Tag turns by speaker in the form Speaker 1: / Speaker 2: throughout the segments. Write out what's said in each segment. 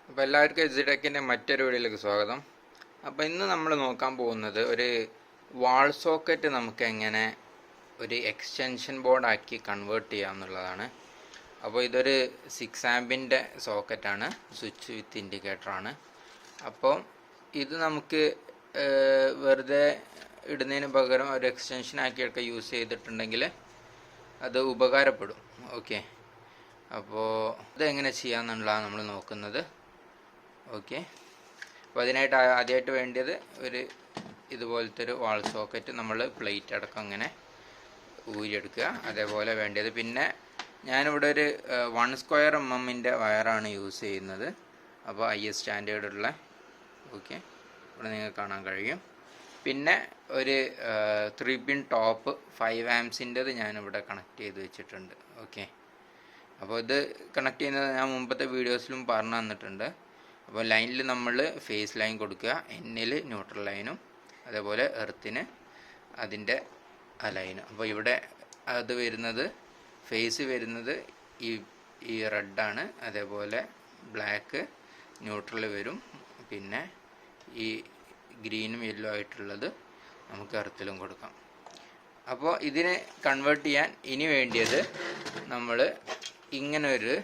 Speaker 1: അപ്പോൾ എല്ലാവർക്കും etc.Do മറ്റൊരു വീഡിയോയിലേക്ക് സ്വാഗതം. അപ്പോൾ ഇന്ന് നമ്മൾ നോക്കാൻ പോകുന്നത് ഒരു വാൾ സോക്കറ്റ് നമുക്ക് എങ്ങനെ ഒരു എക്സ്റ്റൻഷൻ ബോർഡ് ആക്കി കൺവേർട്ട് ചെയ്യാമെന്നുള്ളതാണ്. അപ്പോൾ ഇതൊരു 6 ആമ്പിൻ്റെ സോക്കറ്റാണ്, സ്വിച്ച് വിത്ത് ഇൻഡിക്കേറ്ററാണ്. അപ്പോൾ ഇത് നമുക്ക് വെറുതെ ഇടുന്നതിന് പകരം ഒരു എക്സ്റ്റൻഷൻ ആക്കിയൊക്കെ യൂസ് ചെയ്തിട്ടുണ്ടെങ്കിൽ അത് ഉപകാരപ്പെടും. ഓക്കെ, അപ്പോൾ ഇതെങ്ങനെ ചെയ്യാമെന്നുള്ളതാണ് നമ്മൾ നോക്കുന്നത്. ഓക്കെ, അപ്പോൾ അതിനായിട്ട് ആദ്യമായിട്ട് വേണ്ടത് ഒരു ഇതുപോലത്തെ ഒരു വാൾ സോക്കറ്റ് നമ്മൾ പ്ലേറ്റ് അടക്കം അങ്ങനെ ഊരിയെടുക്കുക. അതേപോലെ വേണ്ടത്, പിന്നെ ഞാനിവിടെ ഒരു 1 സ്ക്വയർ mm വയറാണ് യൂസ് ചെയ്യുന്നത്. അപ്പോൾ IS സ്റ്റാൻഡേർഡുള്ള, ഓക്കെ, ഇവിടെ നിങ്ങൾക്ക് കാണാൻ കഴിയും. പിന്നെ ഒരു 3 പിൻ ടോപ്പ് 5 ആംസിൻ്റെത് ഞാനിവിടെ കണക്ട് ചെയ്ത് വെച്ചിട്ടുണ്ട്. ഓക്കെ, അപ്പോൾ ഇത് കണക്ട് ചെയ്യുന്നത് ഞാൻ മുമ്പത്തെ വീഡിയോസിലും പറഞ്ഞു തന്നിട്ടുണ്ട്. അപ്പോൾ ലൈനിൽ നമ്മൾ ഫേസ് ലൈൻ കൊടുക്കുക, എന്നിൽ ന്യൂട്രൽ ലൈനും, അതേപോലെ എർത്തിന് അതിൻ്റെ ആ ലൈനും. അപ്പോൾ ഇവിടെ അത് വരുന്നത്, ഫേസ് വരുന്നത് ഈ റെഡാണ്, അതേപോലെ ബ്ലാക്ക് ന്യൂട്രൽ വരും, പിന്നെ ഈ ഗ്രീനും യെല്ലോ ആയിട്ടുള്ളത് നമുക്ക് എർത്തിലും കൊടുക്കാം. അപ്പോൾ ഇതിനെ കൺവേർട്ട് ചെയ്യാൻ ഇനി വേണ്ടിയത് നമ്മൾ ഇങ്ങനെ ഒരു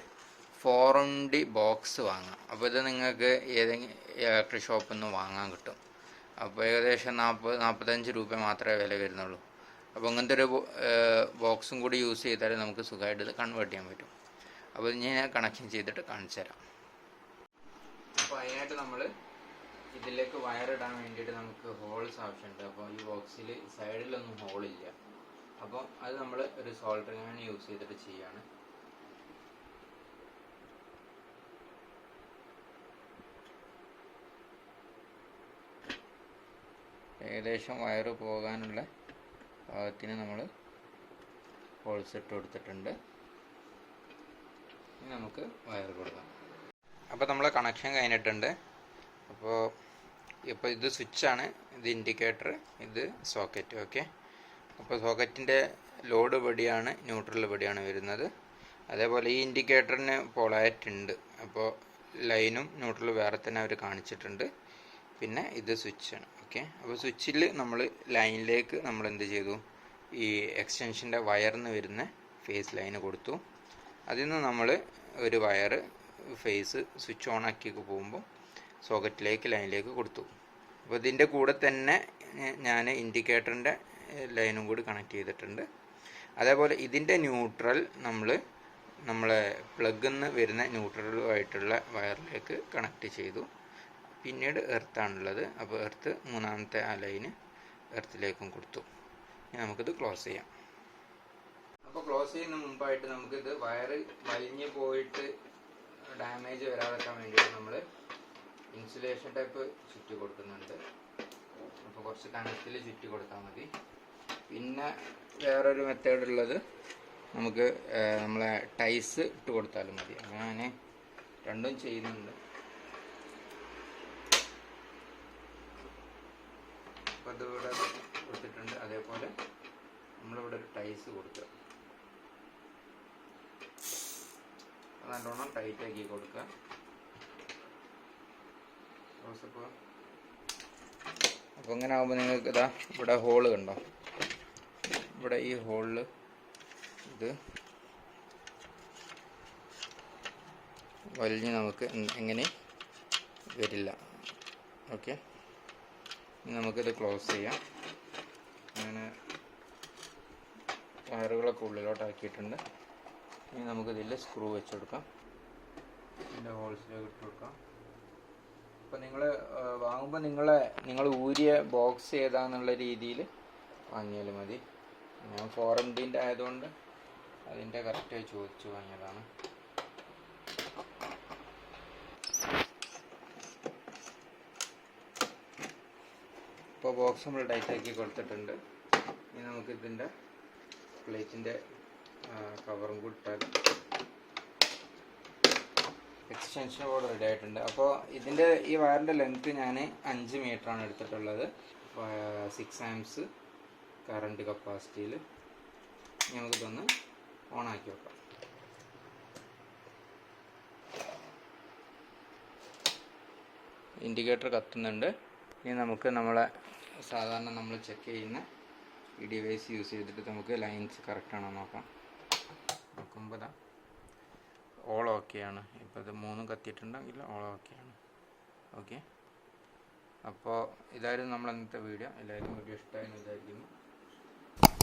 Speaker 1: 4MD ബോക്സ് വാങ്ങാം. അപ്പോൾ ഇത് നിങ്ങൾക്ക് ഏതെങ്കിലും ഇലക്ട്രിക് ഷോപ്പിൽ നിന്ന് വാങ്ങാൻ കിട്ടും. അപ്പോൾ ഏകദേശം 40-45 രൂപ മാത്രമേ വില വരുന്നുള്ളൂ. അപ്പോൾ അങ്ങനത്തെ ഒരു ബോക്സും കൂടി യൂസ് ചെയ്താൽ നമുക്ക് സുഖമായിട്ട് ഇത് കൺവേർട്ട് ചെയ്യാൻ പറ്റും. അപ്പോൾ ഞാൻ കണക്ഷൻ ചെയ്തിട്ട് കാണിച്ചു തരാം. അപ്പോൾ അതിനായിട്ട് നമ്മൾ ഇതിലേക്ക് വയറിടാൻ വേണ്ടിയിട്ട് നമുക്ക് ഹോൾസ് ആവശ്യമുണ്ട്. അപ്പോൾ ഈ ബോക്സിൽ സൈഡിലൊന്നും ഹോളില്ല. അപ്പോൾ അത് നമ്മൾ ഒരു സോൾഡറിംഗ് ആണ് യൂസ് ചെയ്തിട്ട് ചെയ്യാണ്. ഏകദേശം വയറ് പോകാനുള്ള പാകത്തിന് നമ്മൾ ഹോൾസ് ഇട്ട് കൊടുത്തിട്ടുണ്ട്. ഇനി നമുക്ക് വയറ് കൊടുക്കാം. അപ്പോൾ നമ്മൾ കണക്ഷൻ കഴിഞ്ഞിട്ടുണ്ട്. ഇപ്പോൾ ഇത് സ്വിച്ചാണ്, ഇത് ഇൻഡിക്കേറ്റർ, ഇത് സോക്കറ്റ്. ഓക്കെ, അപ്പോൾ സോക്കറ്റിൻ്റെ ലോഡ് ഇവിടെയാണ്, ന്യൂട്രൽ ഇവിടെയാണ് വരുന്നത്. അതേപോലെ ഈ ഇൻഡിക്കേറ്ററിന് പോളാരിറ്റി ഉണ്ട്. അപ്പോൾ ലൈനും ന്യൂട്രലും വേറെ തന്നെ അവർ കാണിച്ചിട്ടുണ്ട്. പിന്നെ ഇത് സ്വിച്ചാണ്. ഓക്കെ, അപ്പോൾ സ്വിച്ചിൽ നമ്മൾ ലൈനിലേക്ക് നമ്മൾ എന്ത് ചെയ്തു, ഈ എക്സ്റ്റൻഷൻ്റെ വയറിന് വരുന്ന ഫേസ് ലൈന് കൊടുത്തു. അതിൽ നിന്ന് നമ്മൾ ഒരു വയറ് ഫേസ് സ്വിച്ച് ഓൺ ആക്കി പോകുമ്പോൾ സോക്കറ്റിലേക്ക് ലൈനിലേക്ക് കൊടുത്തു. അപ്പോൾ ഇതിൻ്റെ കൂടെ തന്നെ ഞാൻ ഇൻഡിക്കേറ്ററിൻ്റെ ലൈനും കൂടി കണക്ട് ചെയ്തിട്ടുണ്ട്. അതേപോലെ ഇതിൻ്റെ ന്യൂട്രൽ നമ്മളെ പ്ലഗിൽ നിന്ന് വരുന്ന ന്യൂട്രലുമായിട്ടുള്ള വയറിലേക്ക് കണക്ട് ചെയ്തു. പിന്നീട് എർത്താണുള്ളത്. അപ്പോൾ എർത്ത് മൂന്നാമത്തെ ആ ലൈന് എർത്തിലേക്കും കൊടുത്തു. ഇനി നമുക്കിത് ക്ലോസ് ചെയ്യാം. അപ്പോൾ ക്ലോസ് ചെയ്യുന്ന മുമ്പായിട്ട് നമുക്കിത് വയറ് വലിഞ്ഞ് പോയിട്ട് ഡാമേജ് വരാതെക്കാൻ വേണ്ടിയിട്ട് നമ്മൾ ഇൻസുലേഷൻ ടൈപ്പ് ചുറ്റി കൊടുക്കുന്നുണ്ട്. അപ്പോൾ കുറച്ച് കനത്തിൽ ചുറ്റി കൊടുത്താൽ മതി. പിന്നെ വേറൊരു മെത്തേഡ് ഉള്ളത്, നമുക്ക് നമ്മളെ ടൈസ് ഇട്ട് കൊടുത്താലും മതി. അങ്ങനെ ഞാൻ രണ്ടും ചെയ്യുന്നുണ്ട്. അപ്പോൾ അതിവിടെ കൊടുത്തിട്ടുണ്ട്. അതേപോലെ നമ്മളിവിടെ ഒരു ടൈസ് കൊടുക്കുക, നല്ലോണം ടൈറ്റ് ആക്കി കൊടുക്കുക. അപ്പോൾ ഇങ്ങനെ ആകുമ്പോൾ നിങ്ങൾക്ക് ഇതാ ഇവിടെ ഹോള് കണ്ടോ, ഇവിടെ ഈ ഹോളിൽ ഇത് വലിഞ്ഞ് നമുക്ക് എങ്ങനെ വരില്ല. ഓക്കെ, ഇനി നമുക്കിത് ക്ലോസ് ചെയ്യാം. അങ്ങനെ വയറുകളൊക്കെ ഉള്ളിലോട്ടാക്കിയിട്ടുണ്ട്. ഇനി നമുക്കിതിൽ സ്ക്രൂ വെച്ച് കൊടുക്കാം, ഇതിൻ്റെ ഹോൾസിലേക്ക് ഇട്ട് കൊടുക്കാം. അപ്പോൾ നിങ്ങൾ വാങ്ങുമ്പോൾ നിങ്ങൾ ഊരിയ ബോക്സ് ഏതാന്നുള്ള രീതിയിൽ വാങ്ങിയാലും മതി. ഞാൻ 4MD ആയതുകൊണ്ട് അതിൻ്റെ കറക്റ്റായി ചോദിച്ചു വാങ്ങിയതാണ്. ഇപ്പോൾ ബോക്സ് നമ്മൾ ടൈറ്റാക്കി കൊടുത്തിട്ടുണ്ട്. ഇനി നമുക്ക് ഇതിൻ്റെ പ്ലേറ്റിൻ്റെ കവറും കൂടി ഇട്ടാൽ എക്സ്റ്റൻഷൻ ബോർഡ് റെഡി ആയിട്ടുണ്ട്. അപ്പോൾ ഇതിൻ്റെ ഈ വയറിൻ്റെ ലെങ്ത്ത് ഞാൻ 5 മീറ്ററാണ് എടുത്തിട്ടുള്ളത്. 6 ആംസ് കറണ്ട് കപ്പാസിറ്റിയിൽ. നമുക്കിതൊന്ന് ഓണാക്കി വെക്കാം. ഇൻഡിക്കേറ്റർ കത്തുന്നുണ്ട്. ഇനി നമുക്ക് നമ്മളെ സാധാരണ നമ്മൾ ചെക്ക് ചെയ്യുന്ന ഈ ഡിവൈസ് യൂസ് ചെയ്തിട്ട് നമുക്ക് ലൈൻസ് കറക്റ്റ് ആണോ നോക്കാം. നോക്കുമ്പോൾ ഓൾ ഓക്കെയാണ്. ഇപ്പോൾ ഇത് 3 കത്തിയിട്ടുണ്ടെങ്കിൽ ഓൾ ഓക്കെയാണ്. ഓക്കെ, അപ്പോൾ ഇതായിരുന്നു നമ്മൾ ഇന്നത്തെ വീഡിയോ. എല്ലാവരും വീഡിയോ ഇഷ്ടമായെന്ന് വിചാരിക്കുന്നു.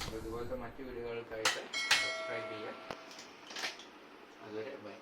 Speaker 1: അപ്പോൾ ഇതുപോലത്തെ മറ്റു വീഡിയോകൾക്കായിട്ട് സബ്സ്ക്രൈബ് ചെയ്യുക. അതുവരെ ബൈ.